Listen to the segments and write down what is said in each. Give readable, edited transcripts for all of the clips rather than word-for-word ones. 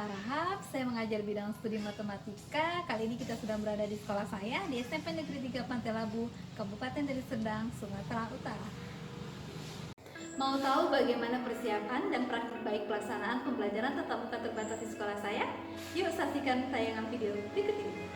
Rahab, saya mengajar bidang studi matematika. Kali ini kita sedang berada di sekolah saya di SMP Negeri 3 Pantai Labu, Kabupaten Deli Serdang, Sumatera Utara. Mau tahu bagaimana persiapan dan praktik baik pelaksanaan pembelajaran tatap muka terbatas di sekolah saya? Yuk saksikan tayangan video berikut ini.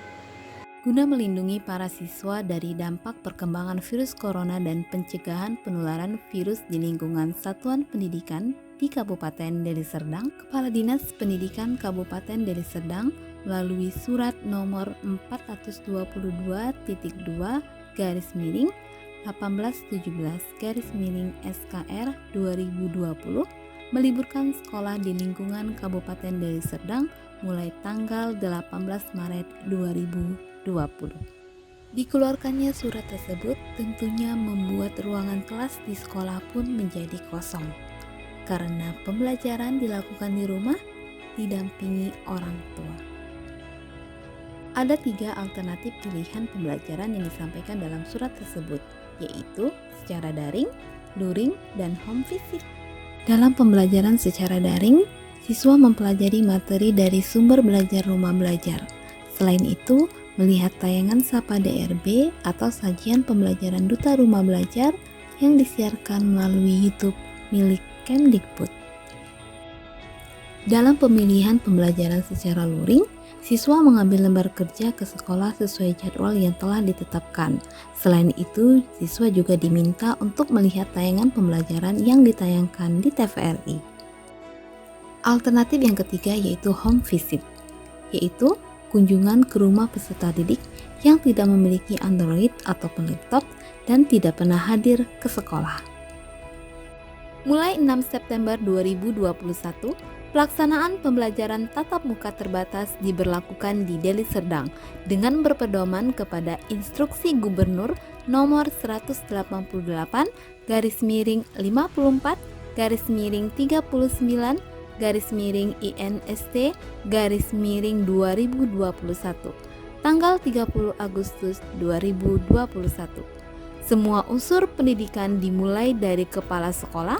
Guna melindungi para siswa dari dampak perkembangan virus corona dan pencegahan penularan virus di lingkungan satuan pendidikan di Kabupaten Deli Serdang, Kepala Dinas Pendidikan Kabupaten Deli Serdang melalui surat nomor 422-1817-SKR 2020 meliburkan sekolah di lingkungan Kabupaten Deli Serdang mulai tanggal 18 Maret 2020. Dikeluarkannya surat tersebut tentunya membuat ruangan kelas di sekolah pun menjadi kosong karena pembelajaran dilakukan di rumah didampingi orang tua. Ada 3 alternatif pilihan pembelajaran yang disampaikan dalam surat tersebut, yaitu secara daring, luring, dan home visit. Dalam pembelajaran secara daring, siswa mempelajari materi dari sumber belajar rumah belajar. Selain itu, melihat tayangan Sapa DRB atau sajian pembelajaran Duta Rumah Belajar yang disiarkan melalui YouTube milik Kemdikbud. Dalam pemilihan pembelajaran secara luring, siswa mengambil lembar kerja ke sekolah sesuai jadwal yang telah ditetapkan. Selain itu, siswa juga diminta untuk melihat tayangan pembelajaran yang ditayangkan di TVRI. Alternatif yang ketiga yaitu home visit, yaitu kunjungan ke rumah peserta didik yang tidak memiliki Android ataupun laptop dan tidak pernah hadir ke sekolah. Mulai 6 September 2021, pelaksanaan pembelajaran tatap muka terbatas diberlakukan di Deli Serdang dengan berpedoman kepada Instruksi Gubernur nomor 188/54-39/INST/2021 tanggal 30 Agustus 2021. Semua unsur pendidikan dimulai dari kepala sekolah,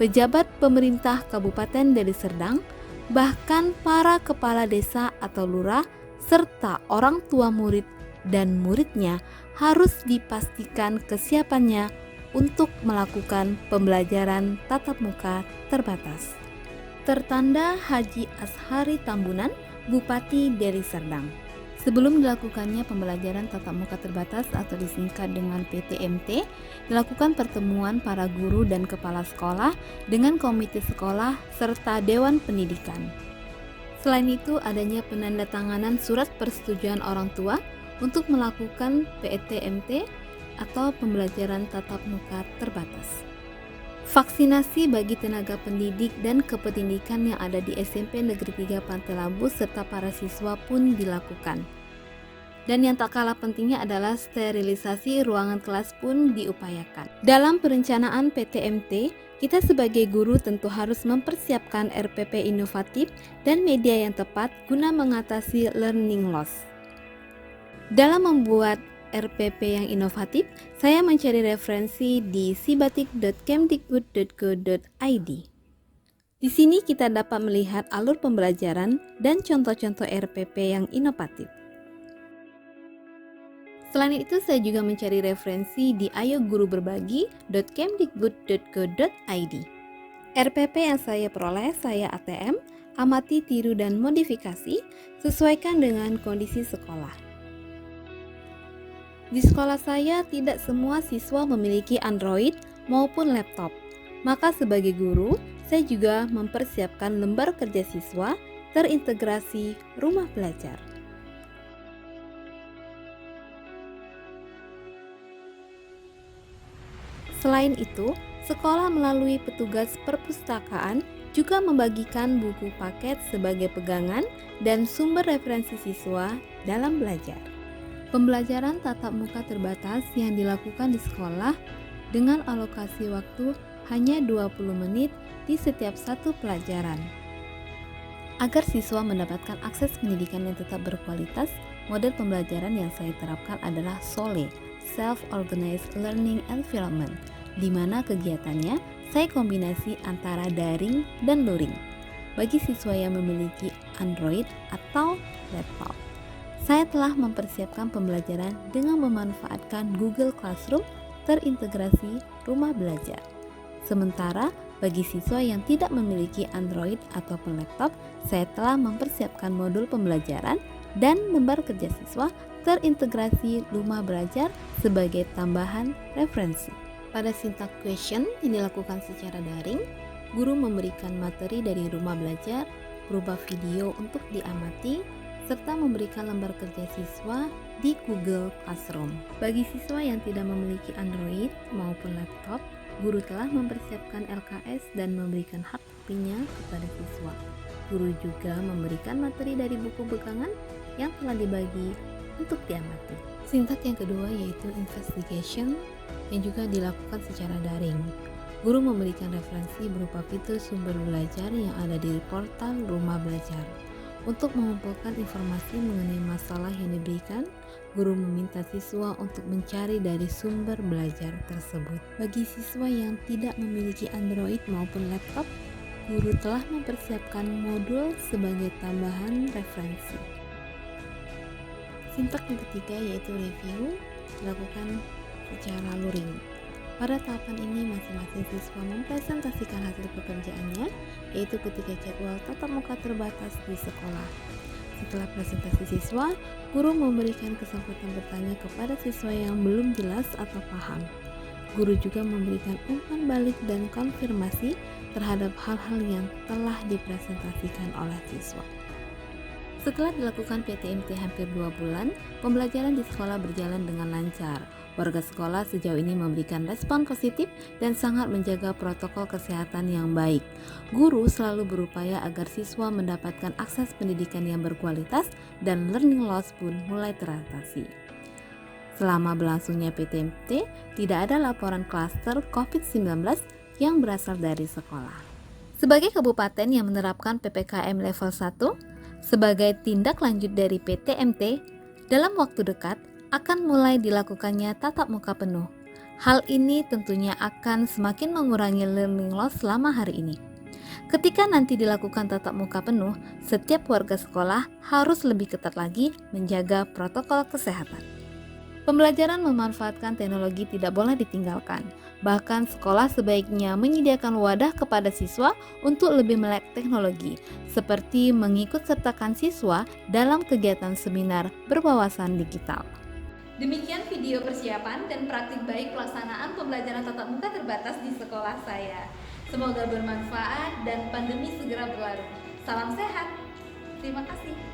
pejabat pemerintah Kabupaten Deli Serdang, bahkan para kepala desa atau lurah, serta orang tua murid dan muridnya harus dipastikan kesiapannya untuk melakukan pembelajaran tatap muka terbatas. Tertanda Haji Ashari Tambunan, Bupati Deli Serdang. Sebelum dilakukannya pembelajaran tatap muka terbatas atau disingkat dengan PTMT, dilakukan pertemuan para guru dan kepala sekolah dengan komite sekolah serta Dewan Pendidikan. Selain itu, adanya penandatanganan surat persetujuan orang tua untuk melakukan PTMT atau pembelajaran tatap muka terbatas. Vaksinasi bagi tenaga pendidik dan kependidikan yang ada di SMP Negeri 3 Pantai Labu serta para siswa pun dilakukan. Dan yang tak kalah pentingnya adalah sterilisasi ruangan kelas pun diupayakan. Dalam perencanaan PTMT, kita sebagai guru tentu harus mempersiapkan RPP inovatif dan media yang tepat guna mengatasi learning loss. Dalam membuat RPP yang inovatif, saya mencari referensi di sibatik.kemdikbud.go.id. Di sini kita dapat melihat alur pembelajaran dan contoh-contoh RPP yang inovatif. Selain itu, saya juga mencari referensi di ayoguruberbagi.kemdikbud.go.id. RPP yang saya peroleh, saya ATM, amati, tiru, dan modifikasi, sesuaikan dengan kondisi sekolah. Di sekolah saya tidak semua siswa memiliki Android maupun laptop. Maka sebagai guru, saya juga mempersiapkan lembar kerja siswa terintegrasi rumah belajar. Selain itu, sekolah melalui petugas perpustakaan juga membagikan buku paket sebagai pegangan dan sumber referensi siswa dalam belajar. Pembelajaran tatap muka terbatas yang dilakukan di sekolah dengan alokasi waktu hanya 20 menit di setiap satu pelajaran. Agar siswa mendapatkan akses pendidikan yang tetap berkualitas, model pembelajaran yang saya terapkan adalah SOLE, Self-Organized Learning Environment, di mana kegiatannya saya kombinasi antara daring dan luring. bagi siswa yang memiliki Android atau laptop. Saya telah mempersiapkan pembelajaran dengan memanfaatkan Google Classroom terintegrasi rumah belajar. Sementara bagi siswa yang tidak memiliki Android ataupun laptop, saya telah mempersiapkan modul pembelajaran dan lembar kerja siswa terintegrasi rumah belajar sebagai tambahan referensi. Pada Sintak Question yang dilakukan secara daring, guru memberikan materi dari rumah belajar berupa video untuk diamati serta memberikan lembar kerja siswa di Google Classroom. Bagi siswa yang tidak memiliki Android maupun laptop, guru telah mempersiapkan LKS dan memberikan hard copy-nya kepada siswa. Guru juga memberikan materi dari buku pegangan yang telah dibagi untuk diamati. Sintak yang kedua yaitu investigation yang juga dilakukan secara daring. Guru memberikan referensi berupa fitur sumber belajar yang ada di portal rumah belajar. Untuk mengumpulkan informasi mengenai masalah yang diberikan, guru meminta siswa untuk mencari dari sumber belajar tersebut. Bagi siswa yang tidak memiliki Android maupun laptop, guru telah mempersiapkan modul sebagai tambahan referensi. Sintak yang ketiga yaitu review dilakukan secara luring. Pada tahapan ini masing-masing siswa mempresentasikan hasil pekerjaannya, yaitu ketika jadwal tatap muka terbatas di sekolah. Setelah presentasi siswa, guru memberikan kesempatan bertanya kepada siswa yang belum jelas atau paham. Guru juga memberikan umpan balik dan konfirmasi terhadap hal-hal yang telah dipresentasikan oleh siswa. Setelah dilakukan PTMT hampir 2 bulan, pembelajaran di sekolah berjalan dengan lancar. Warga sekolah sejauh ini memberikan respon positif dan sangat menjaga protokol kesehatan yang baik. Guru selalu berupaya agar siswa mendapatkan akses pendidikan yang berkualitas dan learning loss pun mulai teratasi. Selama berlangsungnya PTMT, tidak ada laporan klaster COVID-19 yang berasal dari sekolah. Sebagai kabupaten yang menerapkan PPKM level 1, sebagai tindak lanjut dari PTMT, dalam waktu dekat akan mulai dilakukannya tatap muka penuh. Hal ini tentunya akan semakin mengurangi learning loss selama hari ini. Ketika nanti dilakukan tatap muka penuh, setiap warga sekolah harus lebih ketat lagi menjaga protokol kesehatan. Pembelajaran memanfaatkan teknologi tidak boleh ditinggalkan. Bahkan sekolah sebaiknya menyediakan wadah kepada siswa untuk lebih melek teknologi, seperti mengikut sertakan siswa dalam kegiatan seminar berwawasan digital. Demikian video persiapan dan praktik baik pelaksanaan pembelajaran tatap muka terbatas di sekolah saya. Semoga bermanfaat dan pandemi segera berlalu. Salam sehat. Terima kasih.